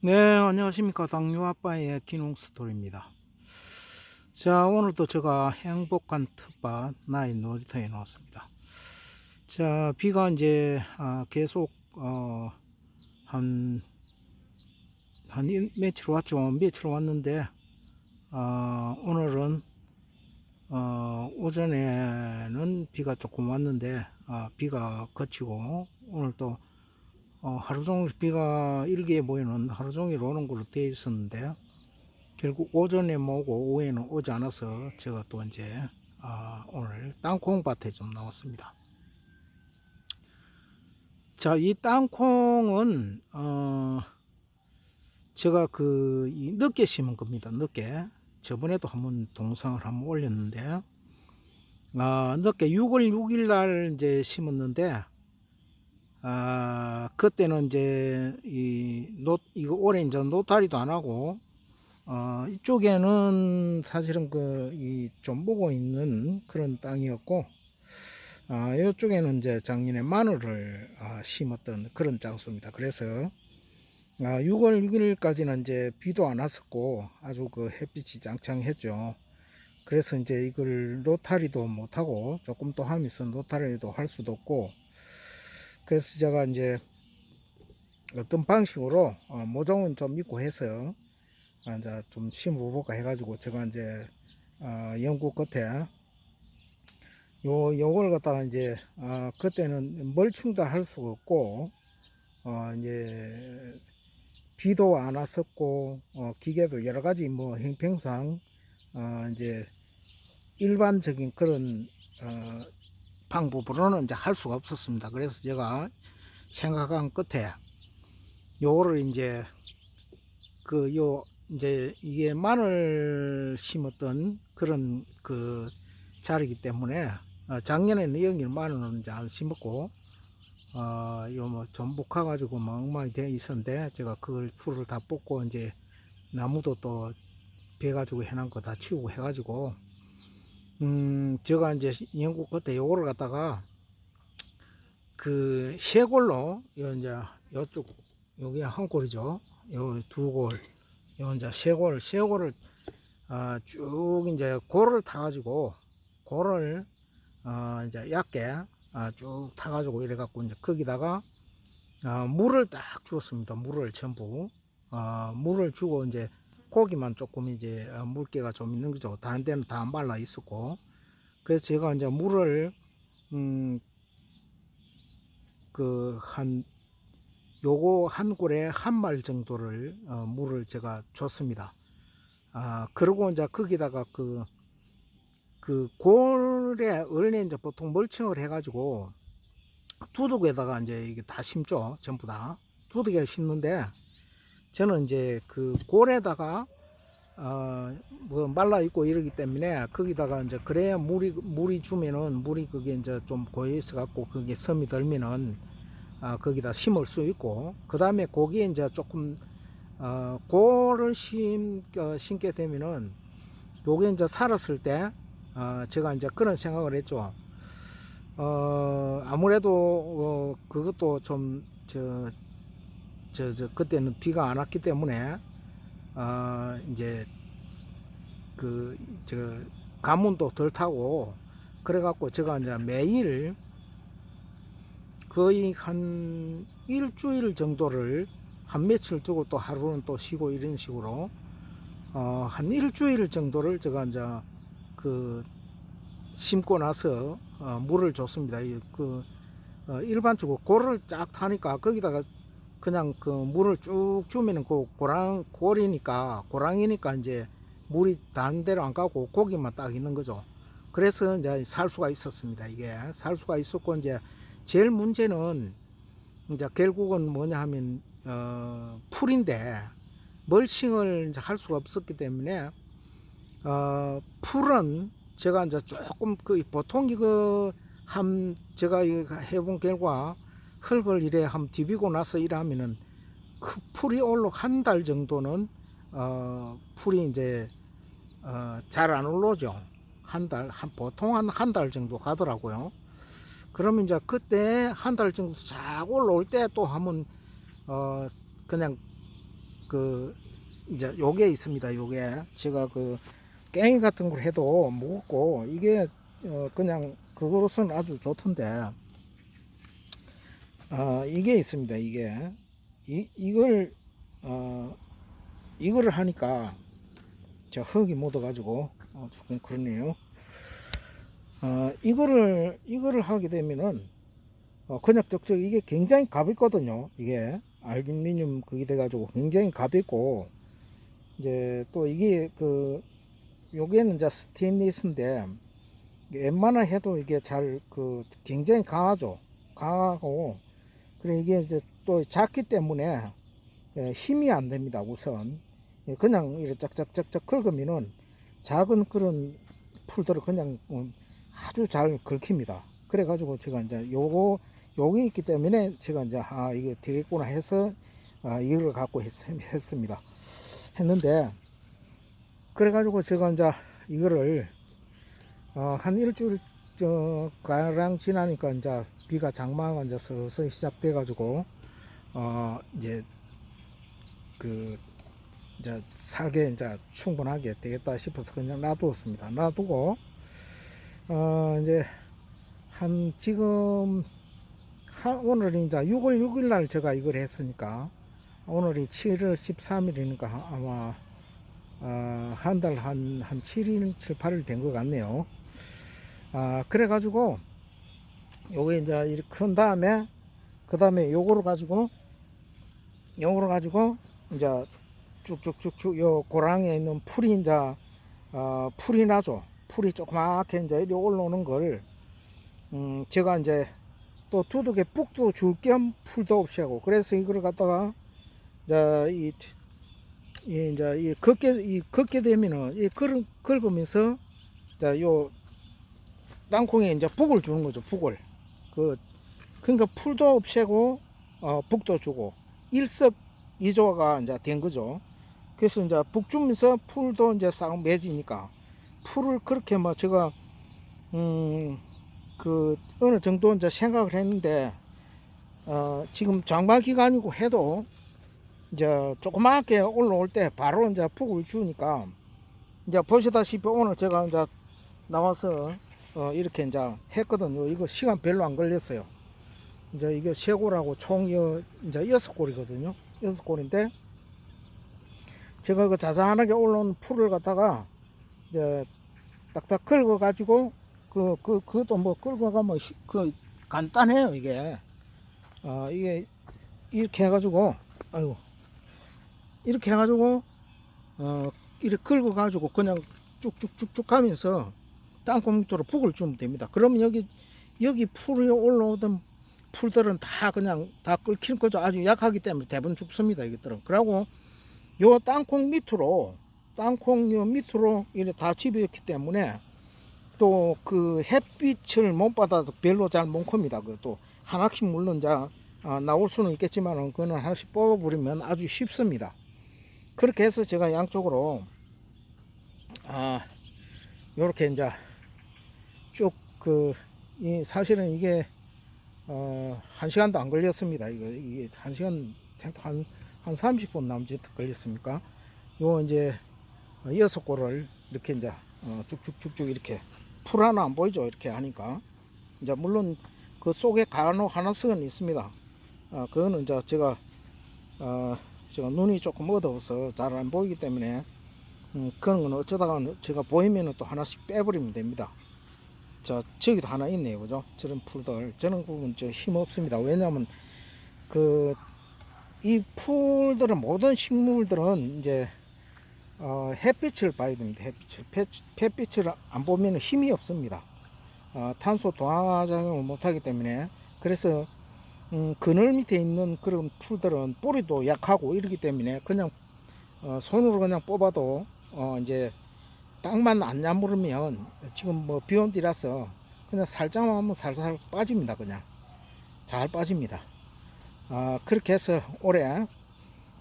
네, 안녕하십니까. 당뇨아빠의 기농스토리입니다. 자, 오늘도 제가 행복한 텃밭 나의 놀이터에 나왔습니다. 자, 비가 이제 계속 한, 며칠 왔죠. 며칠 왔는데 오늘은 오전에는 비가 조금 왔는데 비가 그치고 오늘 또 하루 종일 비가 일기에 보이는 하루 종일 오는 걸로 되어 있었는데 결국 오전에 모고 오후에는 오지 않아서 제가 또 이제 오늘 땅콩밭에 좀 나왔습니다. 자, 이 땅콩은 제가 늦게 심은 겁니다. 늦게. 저번에도 한번 동영상을 한번 올렸는데 늦게 6월 6일 날 이제 심었는데 그때는 이제 이거 올해 이제 노타리도 안 하고 이쪽에는 사실은 이 좀 보고 있는 그런 땅이었고, 이쪽에는 이제 작년에 마늘을 심었던 그런 장소입니다. 그래서 6월 6일까지는 이제 비도 안 왔었고 아주 그 햇빛이 짱짱했죠. 그래서 이제 이걸 노타리도 못하고 조금 더 하면서 노타리도 할 수도 없고, 그래서 제가 이제 어떤 방식으로 모종은 좀 있고 해서 이제 좀 심어볼까 해가지고 제가 이제 연구 끝에 요걸 갖다가 이제 그때는 멀칭도 할 수가 없고 이제 비도 안 왔었고 기계도 여러 가지 뭐 형평상 이제 일반적인 그런 방법으로는 이제 할 수가 없었습니다. 그래서 제가 생각한 끝에 요거를 이제 이제 이게 마늘 심었던 그런 자리이기 때문에 작년에는 여기 마늘은 이제 안 심었고 요 뭐 전복화 가지고 막 엉망이 되어 있었는데 제가 그걸 풀을 다 뽑고 이제 나무도 또 베 가지고 해놓은 거 다 치우고 해가지고 제가 이제 연구 끝에 요거를 갖다가 쇄골로 이제 요쪽 여기 한 골이죠. 요 두 골, 요 이제 쇄골을 쭉 이제 골을 타가지고 골을 이제 얇게 쭉 타가지고 이래갖고 이제 거기다가 물을 딱 주었습니다. 물을 전부 물을 주고 이제 고기만 조금 이제 물기가 좀 있는 거죠. 다른 데는 다 말라 있었고, 그래서 제가 이제 물을 요거 한 굴에 한 말 정도를 물을 제가 줬습니다. 그리고 이제 거기다가 골에 원래 이제 보통 멀칭을 해가지고 두둑에다가 이제 이게 다 심죠. 전부 다 두둑에 심는데 저는 이제 골에다가 뭐 말라 있고 이러기 때문에 거기다가 이제 그래야 물이 주면은 물이 그게 이제 좀 고여 있어 갖고 그게 섬이 들면은 거기다 심을 수 있고, 그 다음에 거기에 이제 조금 골을 심게 되면은 요게 이제 살았을 때 제가 이제 그런 생각을 했죠. 아무래도 그것도 좀 그때는 비가 안 왔기 때문에 이제 가문도 덜 타고 그래갖고 제가 이제 매일 거의 한 일주일 정도를 한 며칠 두고 또 하루는 또 쉬고 이런 식으로 한 일주일 정도를 제가 이제 심고 나서 물을 줬습니다. 일반적으로 골을 쫙 타니까 거기다가 그냥 물을 쭉 주면은 고랑이니까 이제 물이 다른 데로 안 가고 고기만 딱 있는 거죠. 그래서 이제 살 수가 있었습니다. 이게 살 수가 있었고, 이제 제일 문제는 이제 결국은 뭐냐 하면 풀인데 멀칭을 이제 할 수가 없었기 때문에 풀은 제가 이제 조금 보통 제가 해본 결과 흙을 이래 한번 디비고 나서 이러면은 풀이 올라 한 달 정도는 풀이 이제 잘 안 올라오죠. 보통 한 달 정도 가더라고요. 그러면 이제 그때 한 달 정도 쫙 올라올 때 또 한번 그냥 그 이제 요게 있습니다. 요게 제가 그 깽이 같은 걸 해도 무겁고 이게 그냥 그거로서는 아주 좋던데 이게 있습니다. 이게 이걸 이거를 하니까 저 흙이 묻어 가지고 조금 그러네요. 이거를 하게 되면은 그냥 적적 이게 굉장히 가볍거든요. 이게 알루미늄 그게 돼 가지고 굉장히 가볍고 이제 또 이게 그 요게는 이제 스테인리스인데 웬만한 해도 이게 잘 그 굉장히 강하죠. 강하고 그래 이게 이제 또 작기 때문에 힘이 안 됩니다. 우선 그냥 이렇게 짝짝짝짝 긁으면은 작은 그런 풀들을 그냥 아주 잘 긁힙니다. 그래 가지고 제가 이제 요게 있기 때문에 제가 이제 이거 되겠구나 해서 이걸 갖고 했습니다. 했는데 그래 가지고 제가 이제 이거를 한 일주일 가량 지나니까 이제 비가 장마가 이제 서서히 시작돼 가지고 이제 그 이제 살게 이제 충분하게 되겠다 싶어서 그냥 놔두었습니다. 놔두고 이제 한 지금 오늘이 이제 6월 6일 날 제가 이걸 했으니까 오늘이 7월 13일이니까 아마 한 달 한 7일 7, 8일 된 것 같네요. 그래 가지고 요게 이제 이렇게 큰 다음에 그 다음에 요거를 가지고 이제 쭉쭉쭉쭉 요 고랑에 있는 풀이 이제 풀이 나죠. 풀이 조그맣게 이제 이리 올라오는 걸 제가 이제 또 두둑에 뿍도 줄 겸 풀도 없이 하고 그래서 이거를 갖다가 이제 이제 걷게 되면은 긁으면서 요 땅콩에 이제 북을 주는 거죠. 북을 그러니까 풀도 없애고 북도 주고 일석이조가 이제 된 거죠. 그래서 이제 북 주면서 풀도 이제 싹 맺으니까 풀을 그렇게 뭐 제가 그 어느 정도 이제 생각을 했는데 지금 장마 기간이고 해도 이제 조그맣게 올라올 때 바로 이제 북을 주니까 이제 보시다시피 오늘 제가 이제 나와서 이렇게 이제 했거든요. 이거 시간 별로 안 걸렸어요. 이제 이게 세 골하고 총 이제 6골이거든요. 6골인데 제가 그 자잘하게 올라온 풀을 갖다가 이제 딱딱 긁어 가지고 그것도 뭐 긁어 가면 그 간단해요. 이게 이게 이렇게 해 가지고 아이고 이렇게 해 가지고 이렇게 긁어 가지고 그냥 쭉쭉쭉쭉 가면서 땅콩 밑으로 북을 주면 됩니다. 그러면 여기 풀이 올라오던 풀들은 다 그냥 다 끓일 거죠. 아주 약하기 때문에 대부분 죽습니다. 이것들은. 그리고 요 땅콩 밑으로 이렇게 다 집어있기 때문에 또 그 햇빛을 못 받아서 별로 잘 못 큽니다. 그또 하나씩 물론 나올 수는 있겠지만 그거는 하나씩 뽑아버리면 아주 쉽습니다. 그렇게 해서 제가 양쪽으로 요렇게 이제 쭉 사실은 이게 1시간도 안 걸렸습니다. 이게 1시간 한 30분 남짓 걸렸습니까? 요 이제 6골을 이렇게 이제 쭉쭉쭉쭉 이렇게 풀 하나 안 보이죠? 이렇게 하니까 이제 물론 그 속에 간혹 하나씩은 있습니다. 그거는 이제 제가 눈이 조금 어두워서 잘 안 보이기 때문에 그런 건 어쩌다가 제가 보이면 또 하나씩 빼버리면 됩니다. 저기도 하나 있네요. 그죠? 저런 풀들. 저는 부분 힘 없습니다. 왜냐하면 이 풀들은 모든 식물들은 이제 햇빛을 봐야 됩니다. 햇빛을 안 보면 힘이 없습니다. 탄소 동화 작용을 못하기 때문에 그래서 그늘 밑에 있는 그런 풀들은 뿌리도 약하고 이러기 때문에 그냥 손으로 그냥 뽑아도 이제 땅만 안 야무르면 지금 뭐 비온 뒤라서 그냥 살짝만 하면 살살 빠집니다. 그냥 잘 빠집니다. 그렇게 해서 올해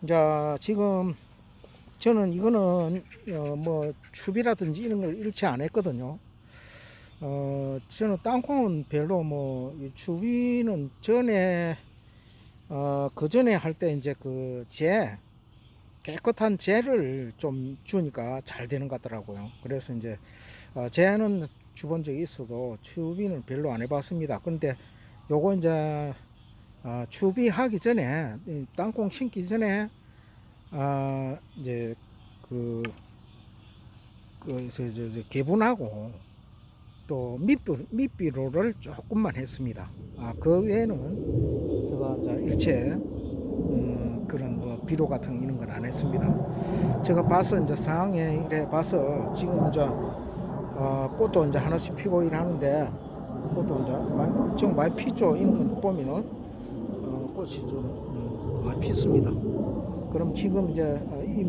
이제 지금 저는 이거는 뭐 추비라든지 이런 걸 일치 안 했거든요. 저는 땅콩은 별로 뭐 추비는 전에 그 전에 할 때 이제 깨끗한 재를 좀 주니까 잘 되는 것 같더라고요. 그래서 이제 재는 주본 적이 있어도 추비는 별로 안 해봤습니다. 근데 요거 이제 추비하기 전에 땅콩 심기 전에 이제 그, 개분하고 또 밑비료를 조금만 했습니다. 그 외에는 제가 이제 일체 그런 뭐 비료 같은 이런 건 안 했습니다. 제가 봐서 이제 상황에 이래 봐서 지금 이제 꽃도 이제 하나씩 피고 이러는데 꽃도 이제 좀 많이 피죠. 이런 거 보면은 꽃이 좀 많이 피습니다. 그럼 지금 이제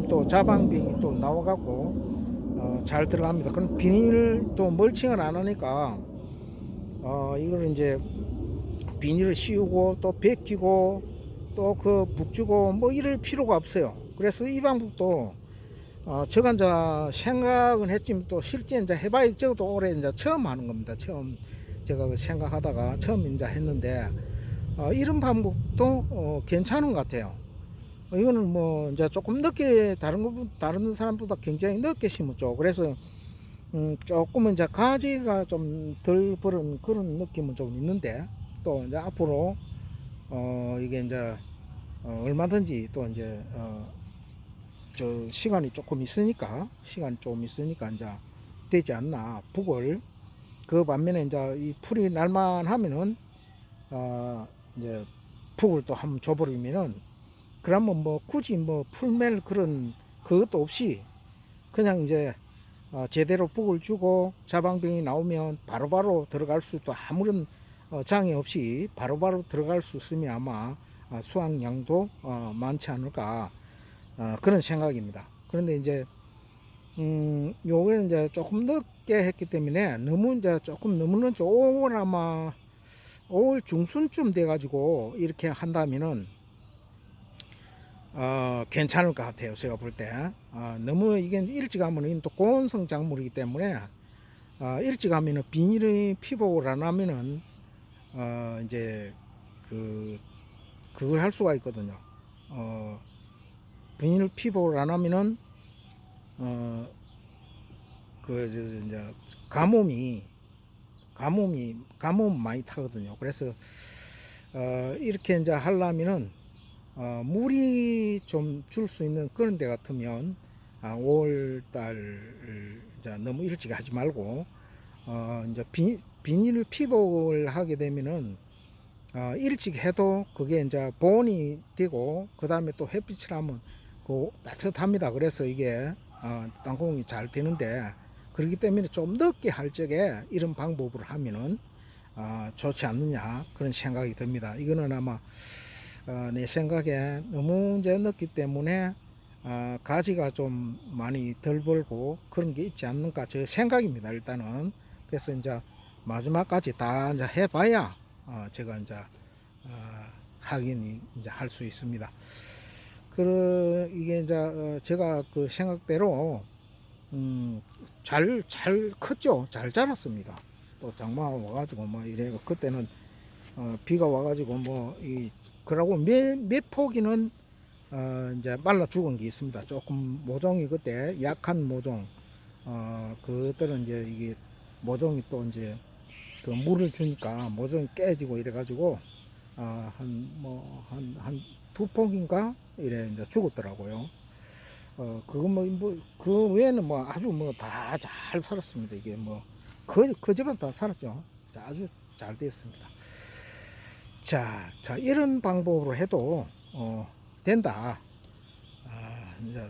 또 자방병이 또 나와갖고 잘 들어갑니다. 그럼 비닐 또 멀칭을 안 하니까 이걸 이제 비닐을 씌우고 또 벗기고 또 그 북주고 뭐 이럴 필요가 없어요. 그래서 이 방법도 제가 이제 생각은 했지만 또 실제 이제 해봐야 저도 올해 이제 처음 하는 겁니다. 처음 제가 생각하다가 처음 이제 했는데 이런 방법도 괜찮은 것 같아요. 이거는 뭐 이제 조금 늦게 다른 사람보다 굉장히 늦게 심었죠. 그래서 조금은 이제 가지가 좀 덜 버는 그런 느낌은 좀 있는데 또 이제 앞으로 이게 이제 얼마든지 또 이제 저 시간이 조금 있으니까 이제 되지 않나 북을 그 반면에 이제 이 풀이 날만 하면은 이제 북을 또 한번 줘버리면은 그러면 뭐 굳이 뭐 풀멜 그런 그것도 없이 그냥 이제 제대로 북을 주고 자방병이 나오면 바로바로 들어갈 수 있고 아무런 장애 없이 바로바로 들어갈 수 있으면 아마 수확량도 많지 않을까 그런 생각입니다. 그런데 이제 요거는 이제 조금 늦게 했기 때문에 너무 이제 조금 너무는 5월 아마 5월 중순쯤 돼 가지고 이렇게 한다면은 괜찮을 것 같아요. 제가 볼 때. 너무 이게 일찍 하면 또 고온성 작물이기 때문에 일찍 하면은 비닐이 피복을 안 하면은 이제 그걸 할 수가 있거든요. 비닐 피복을 안 하면은 이제 가뭄 많이 타거든요. 그래서 이렇게 이제 하려면은 물이 좀 줄 수 있는 그런 데 같으면 5월달 이제 너무 일찍 하지 말고 이제 비닐 피복을 하게 되면은 일찍 해도 그게 이제 보온이 되고 그 다음에 또 햇빛을 하면 그 따뜻합니다. 그래서 이게 땅콩이 잘 되는데 그렇기 때문에 좀 늦게 할 적에 이런 방법으로 하면은 좋지 않느냐 그런 생각이 듭니다. 이거는 아마 내 생각에 너무 이제 늦기 때문에 가지가 좀 많이 덜 벌고 그런 게 있지 않는가 제 생각입니다. 일단은 그래서 이제 마지막까지 다 이제 해봐야 제가 이제 확인이 이제 할 수 있습니다. 이게 이제 제가 그 생각대로 잘 컸죠. 잘 자랐습니다. 또 장마 와가지고 뭐 이래 그때는 비가 와가지고 그러고 몇 포기는 이제 말라 죽은 게 있습니다. 조금 모종이 그때 약한 모종 그것들은 이제 이게 모종이 또 이제 그 물을 주니까 모종이 깨지고 이래가지고 한 두 폭인가 이래 이제 죽었더라고요. 그거 그 외에는 뭐 아주 뭐 다 잘 살았습니다. 이게 그 집은 다 살았죠. 아주 잘 됐습니다. 자 이런 방법으로 해도 된다. 이제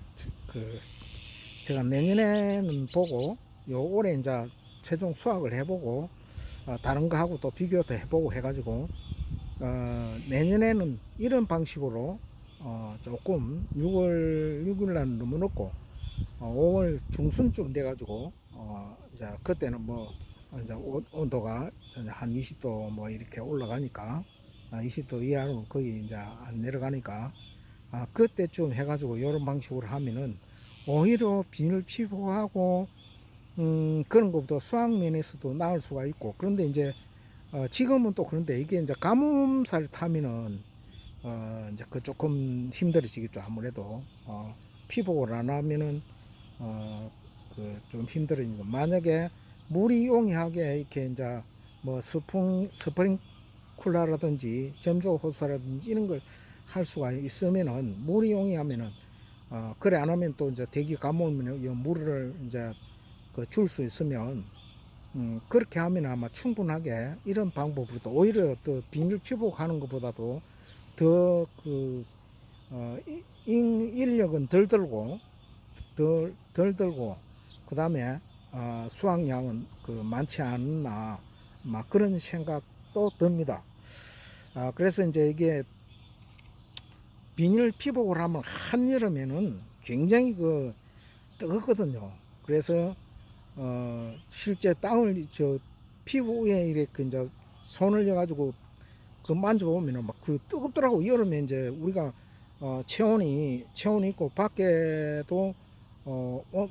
제가 내년에는 보고 올해 이제 최종 수확을 해보고 다른 거하고 또 비교도 해보고 해가지고 내년에는 이런 방식으로 조금 6월 날 너무 늦고 5월 중순쯤 돼가지고 이제 그때는 이제 온도가 한 20도 이렇게 올라가니까 20도 이하로 거의 이제 안 내려가니까 그때쯤 해가지고 이런 방식으로 하면은 오히려 비닐 피부하고 그런 것보다 수확면에서도 나을 수가 있고 그런데 이제 지금은 또 그런데 이게 이제 가뭄살 타면은 이제 그 조금 힘들어지겠죠. 아무래도 피복을 안 하면은 그 좀 힘들으니까, 만약에 물이 용이하게 이렇게 이제 뭐 스프링쿨러라든지 점조 호스라든지 이런 걸 할 수가 있으면은, 물이 용이하면은 그래 안 하면 또 이제 대기 가물면 이 물을 이제 그 줄 수 있으면, 그렇게 하면 아마 충분하게 이런 방법으로도 오히려 더 비닐 피복하는 것보다도 더 그 인력은 덜 들고 덜 들고 그 다음에 수확량은 그 많지 않나, 막 그런 생각도 듭니다. 그래서 이제 이게 비닐 피복을 하면 한여름에는 굉장히 그 뜨겁거든요. 그래서 실제 땅을 저 피부 위에 이렇게 이제 손을 넣어가지고 그 만져보면은 막 그 뜨겁더라고. 여름에 이제 우리가 체온이 있고 밖에도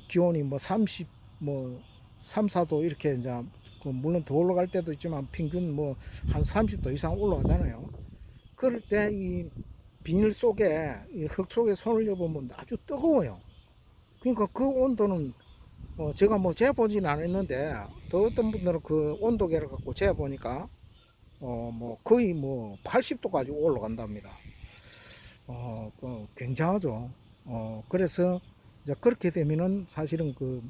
기온이 뭐 30, 뭐 3, 4도 이렇게 이제 그 물론 더 올라갈 때도 있지만 평균 뭐 한 30도 이상 올라가잖아요. 그럴 때 이 비닐 속에 이 흙 속에 손을 넣어보면 아주 뜨거워요. 그러니까 그 온도는 제가 뭐 재보진 않았는데, 더 어떤 분들은 그 온도계를 갖고 재보니까 뭐 거의 뭐 80도까지 올라간답니다. 굉장하죠. 그래서 이제 그렇게 되면은 사실은 그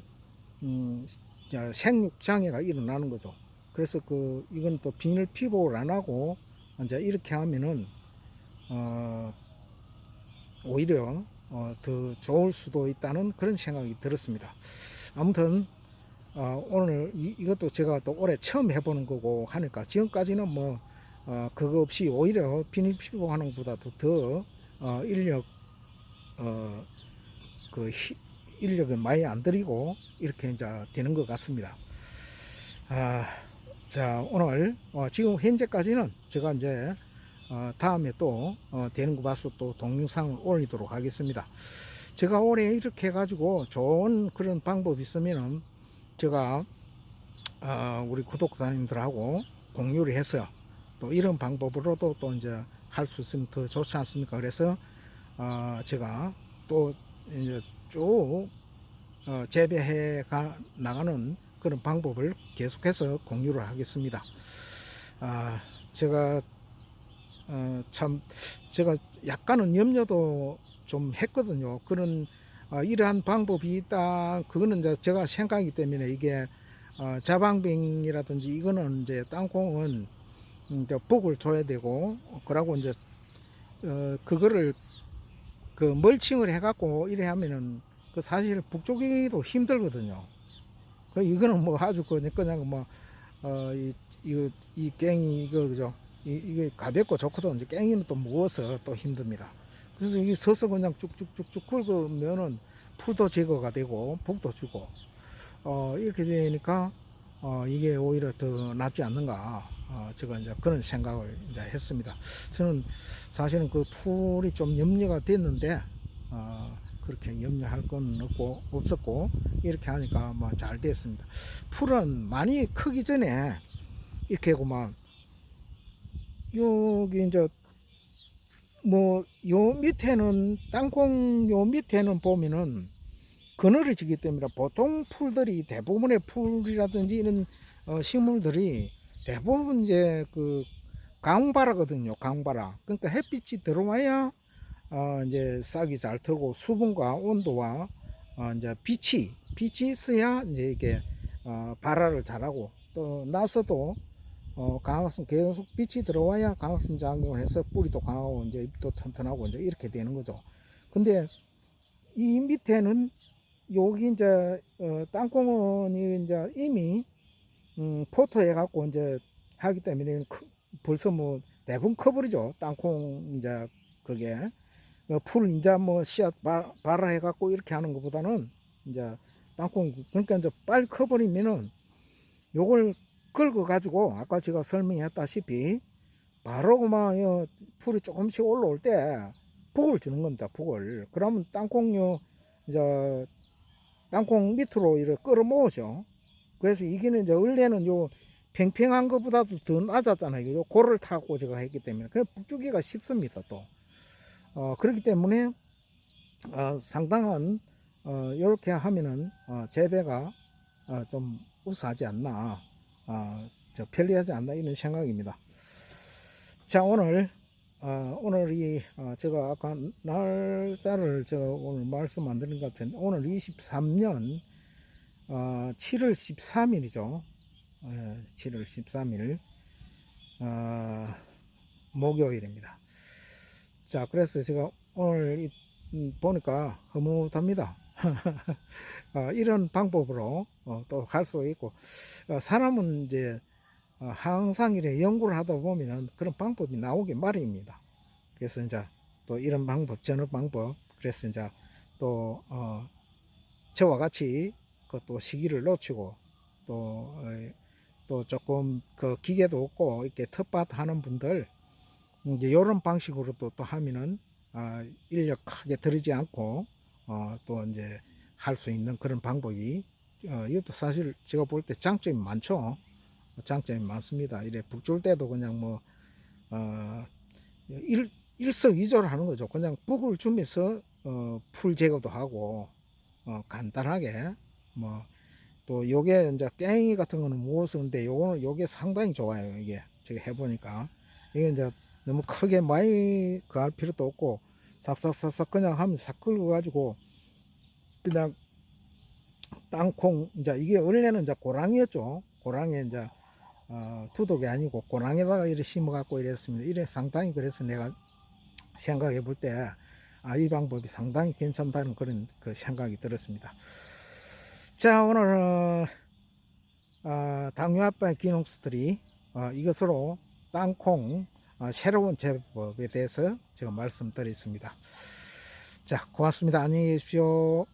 생육 장애가 일어나는 거죠. 그래서 이건 또 비닐 피복을 안 하고 이제 이렇게 하면은 오히려 더 좋을 수도 있다는 그런 생각이 들었습니다. 아무튼 오늘 이것도 제가 또 올해 처음 해보는 거고 하니까, 지금까지는 뭐 그거 없이 오히려 비닐 피복하는 것보다도 더 인력 그 인력을 많이 안 들이고 이렇게 이제 되는 것 같습니다. 자, 오늘 지금 현재까지는 제가 이제 다음에 또 되는 거 봐서 또 동영상을 올리도록 하겠습니다. 제가 올해 이렇게 해가지고 좋은 그런 방법이 있으면은 제가 우리 구독자님들하고 공유를 해서 또 이런 방법으로도 또 이제 할 수 있으면 더 좋지 않습니까? 그래서 제가 또 이제 쭉 재배해 나가는 그런 방법을 계속해서 공유를 하겠습니다. 제가 참 제가 약간은 염려도 좀 했거든요. 그런 이러한 방법이 있다. 그거는 이제 제가 생각하기 때문에, 이게 자방병이라든지 이거는 이제 땅콩은 이제 복을 줘야 되고, 그러고 이제 그거를 그 멀칭을 해갖고 이래 하면은 그 사실 북조기도 힘들거든요. 이거는 뭐 아주 그냥 뭐 이 깽이 이거 그죠? 이게 가볍고 좋거든. 이제 깽이는 또 무거워서 또 힘듭니다. 그래서 이게 서서 그냥 쭉쭉쭉쭉 긁으면은 풀도 제거가 되고 복도 주고 이렇게 되니까 이게 오히려 더 낫지 않는가. 제가 이제 그런 생각을 이제 했습니다. 저는 사실은 그 풀이 좀 염려가 됐는데 그렇게 염려할 건 없었고 이렇게 하니까 뭐 잘 됐습니다. 풀은 많이 크기 전에 이렇게 하고만, 여기 이제 뭐 요 밑에는 땅콩 요 밑에는 보면은 그늘이 지기 때문에 보통 풀들이 대부분의 풀이라든지 이런 식물들이 대부분 이제 그 강바라거든요. 강바라. 그러니까 햇빛이 들어와야 이제 싹이 잘 틀고 수분과 온도와 이제 빛이 있어야 이제 이게 발화를 잘하고, 또 나서도 강화성 계속 빛이 들어와야 강화성 작용을 해서 뿌리도 강하고 이제 잎도 튼튼하고 이제 이렇게 되는 거죠. 근데 이 밑에는 여기 이제 땅콩은 이제 이미 포토해 갖고 이제 하기 때문에 벌써 뭐 대부분 커버리죠. 땅콩 이제 그게 풀 이제 뭐 씨앗 발화해 갖고 이렇게 하는 것보다는 이제 땅콩, 그러니까 이제 빨리 커버리면은 요걸 긁어 가지고 아까 제가 설명했다시피 바로 그만 풀이 조금씩 올라올 때 북을 주는 겁니다. 북을. 그러면 땅콩요 이제 땅콩 밑으로 이렇게 끌어모으죠. 그래서 이게는 이제 원래는 요 팽팽한 것보다도 더 낮았잖아요. 요 고를 타고 제가 했기 때문에 그 북주기가 쉽습니다. 또 그렇기 때문에 상당한 이렇게 하면은 재배가 좀 우수하지 않나, 편리하지 않나 이런 생각입니다. 자, 오늘 제가 아까 날짜를 제가 오늘 말씀 안 드린 것 같은데, 오늘 23년 7월 13일이죠. 7월 13일 목요일입니다. 자, 그래서 제가 오늘 보니까 흐뭇합니다. 이런 방법으로 또 갈 수 있고, 사람은 이제 항상 이래 연구를 하다 보면은 그런 방법이 나오기 마련입니다. 그래서 이제 또 이런 방법, 전업 방법, 그래서 이제 또 저와 같이 그 또 시기를 놓치고 또 또 조금 그 기계도 없고 이렇게 텃밭 하는 분들 이제 이런 방식으로 또 하면은 인력 크게 들이지 않고 또 이제 할 수 있는 그런 방법이 이것도 사실 제가 볼 때 장점이 많죠. 장점이 많습니다. 이래 북줄 때도 그냥 뭐 일석이조를 하는 거죠. 그냥 북을 주면서 풀 제거도 하고 간단하게 뭐 또 요게 이제 깽이 같은 거는 무엇인데 요게 상당히 좋아요. 이게 제가 해보니까 이게 이제 너무 크게 많이 그 할 필요도 없고 싹싹싹싹 그냥 하면 싹 긁어 가지고 그냥 땅콩 이제 이게 원래는 이제 고랑이었죠. 고랑에 이제 두독이 아니고 고랑에다가 이렇게 심어 갖고 이랬습니다. 이래 상당히 그래서 내가 생각해 볼 때 이 방법이 상당히 괜찮다는 그런 그 생각이 들었습니다. 자, 오늘 당뇨 아빠의 기농수들이 이것으로 땅콩 새로운 제법에 대해서 제가 말씀드렸습니다. 자, 고맙습니다. 안녕히 계십시오.